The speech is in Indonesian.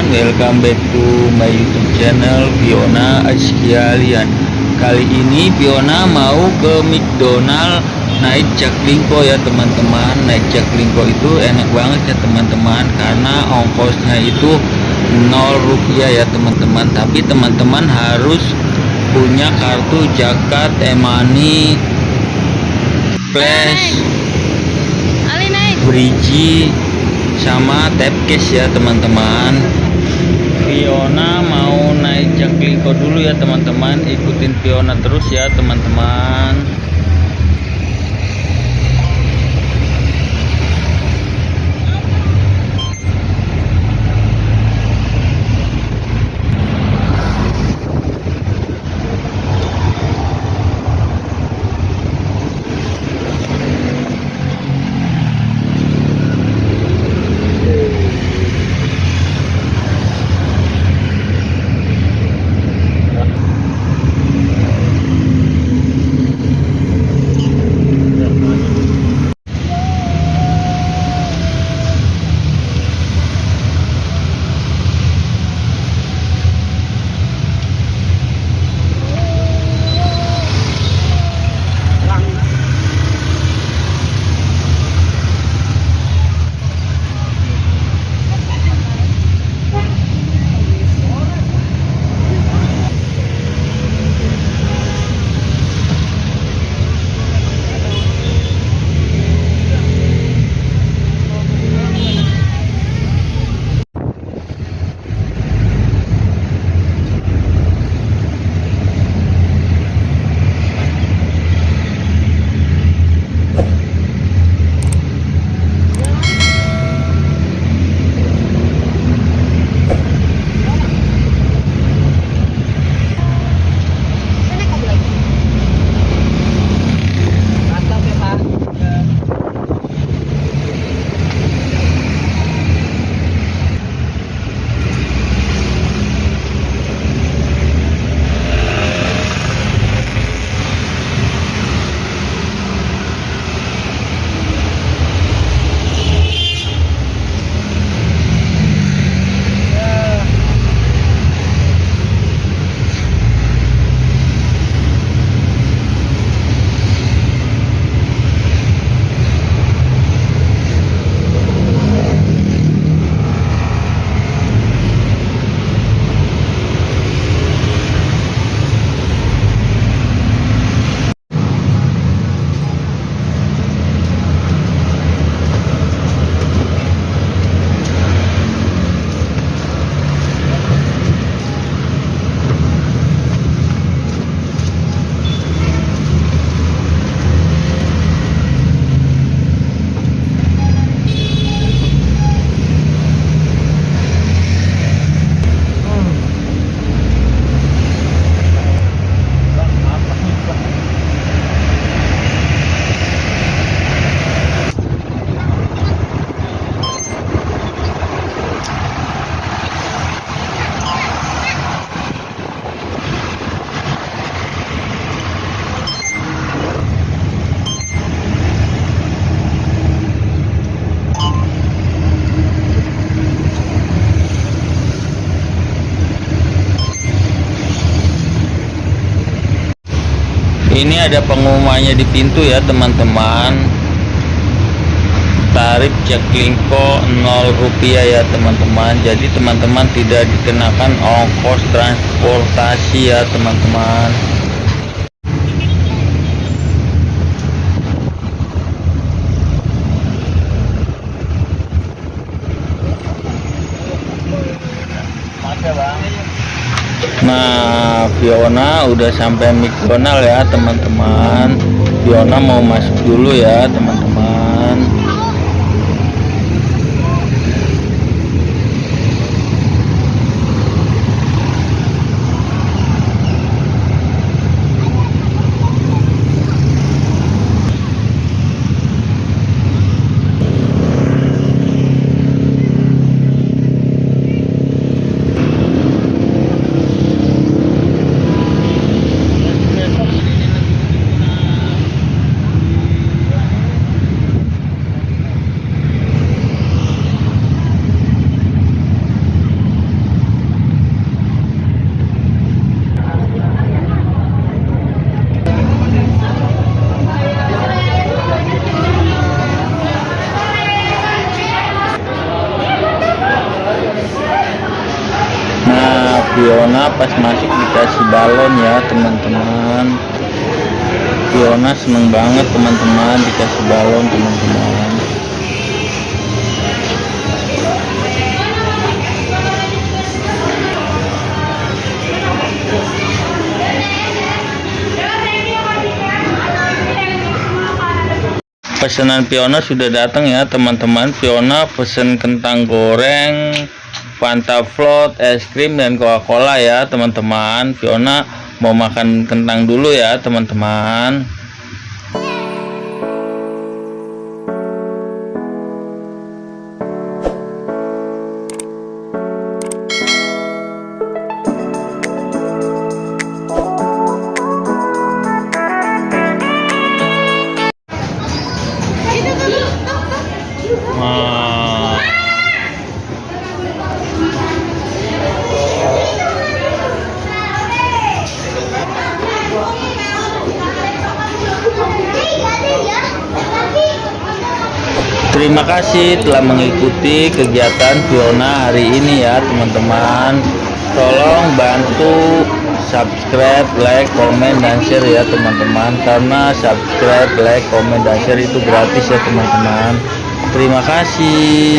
teman-teman, welcome back to my YouTube channel Fiona Askialian. Kali ini Fiona mau ke McDonald naik Jaklingko ya teman-teman. Naik Jaklingko itu enak banget ya teman-teman, karena ongkosnya itu 0 rupiah ya teman-teman. Tapi teman-teman harus punya kartu Jakat e-money Flash, Brigi sama tap cash ya teman-teman. Fiona mau naik Jaklingko dulu ya teman-teman, ikutin Fiona terus ya teman-teman. Ini ada pengumumannya di pintu ya teman-teman. Tarif Jaklingko 0 rupiah ya teman-teman. Jadi teman-teman tidak dikenakan ongkos transportasi ya teman-teman. Nah, Fiona udah sampai McDonald ya teman-teman. Fiona mau masuk dulu ya teman-teman. Fiona pas masuk dikasih balon ya teman-teman. Fiona seneng banget teman-teman dikasih balon teman-teman. Pesanan Fiona sudah datang ya teman-teman. Fiona pesen kentang goreng, Fanta Float, es krim dan Coca-Cola ya teman-teman. Fiona mau makan kentang dulu ya teman-teman. Wah. Terima kasih telah mengikuti kegiatan Fiona hari ini ya teman-teman. Tolong bantu subscribe, like, komen, dan share ya teman-teman. Karena subscribe, like, komen, dan share itu gratis ya teman-teman. Terima kasih.